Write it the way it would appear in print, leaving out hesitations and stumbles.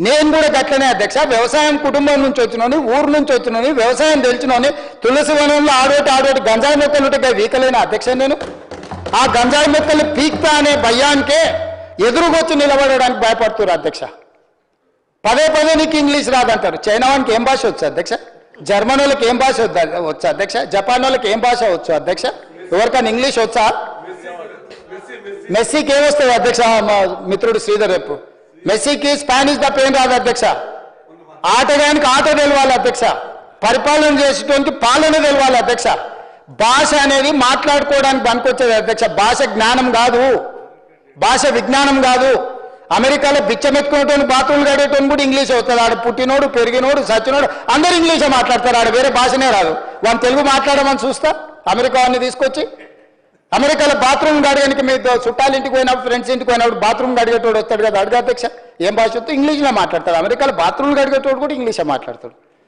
నేను కూడా గట్లనే అధ్యక్ష, వ్యవసాయం కుటుంబం నుంచి వచ్చినోని, ఊరు నుంచి వచ్చినోని, వ్యవసాయం తెలిసినోని, తులసి వనంలో ఆడోటి గంజాయి మొక్కలు ఉంటే వీకలేని అధ్యక్ష నేను. ఆ గంజాయి మొక్కలు పీక్తా అనే భయానికే ఎదురుగొచ్చి నిలబడడానికి భయపడుతున్నారు అధ్యక్ష. పదే నీకు ఇంగ్లీష్ రాదంటారు. చైనా వానికి ఏం భాష వచ్చు అధ్యక్ష? జర్మన్ వాళ్ళకి ఏం భాష వచ్చు అధ్యక్ష? జపాన్ వాళ్ళకి ఏం భాష వచ్చు అధ్యక్ష? ఎవరికైనా ఇంగ్లీష్ వచ్చా? మెస్సీకి ఏమొస్తుంది అధ్యక్ష? మా మిత్రుడు శ్రీధర్ రేపు మెస్సీకి స్పానిష్ తప్ప ఏం రాదు అధ్యక్ష. ఆటగానికి ఆట తెలవాలి అధ్యక్ష, పరిపాలన చేసేటువంటి పాలన తెలవాలి అధ్యక్ష. భాష అనేది మాట్లాడుకోవడానికి పనికొచ్చేది అధ్యక్ష, భాష జ్ఞానం కాదు, భాష విజ్ఞానం కాదు. అమెరికాలో బిచ్చమెత్తుకునేటువంటి బాత్రూమ్లు కడేటువంటి కూడా ఇంగ్లీష్ అవుతుంది. ఆడ పుట్టినోడు, పెరిగినోడు, సచ్చినోడు అందరూ ఇంగ్లీషే మాట్లాడతారు. ఆడ వేరే భాషనే రాదు. వాళ్ళు తెలుగు మాట్లాడమని చూస్తా అమెరికా వాడిని తీసుకొచ్చి. అమెరికాలో బాత్రూమ్ గడిగానికి మీ చుట్టాల ఇంటికి పోయినప్పుడు, ఫ్రెండ్స్ ఇంటికి పోయినప్పుడు బాత్రూమ్ గడిగేటోడు వస్తాడు కదా, అడుగు అధ్యక్ష ఏం భాష వస్తే ఇంగ్లీష్లో మాట్లాడతాడు. అమెరికాలో బాత్రూమ్ గడిగేటోడు కూడా ఇంగ్లీషే మాట్లాడతాడు.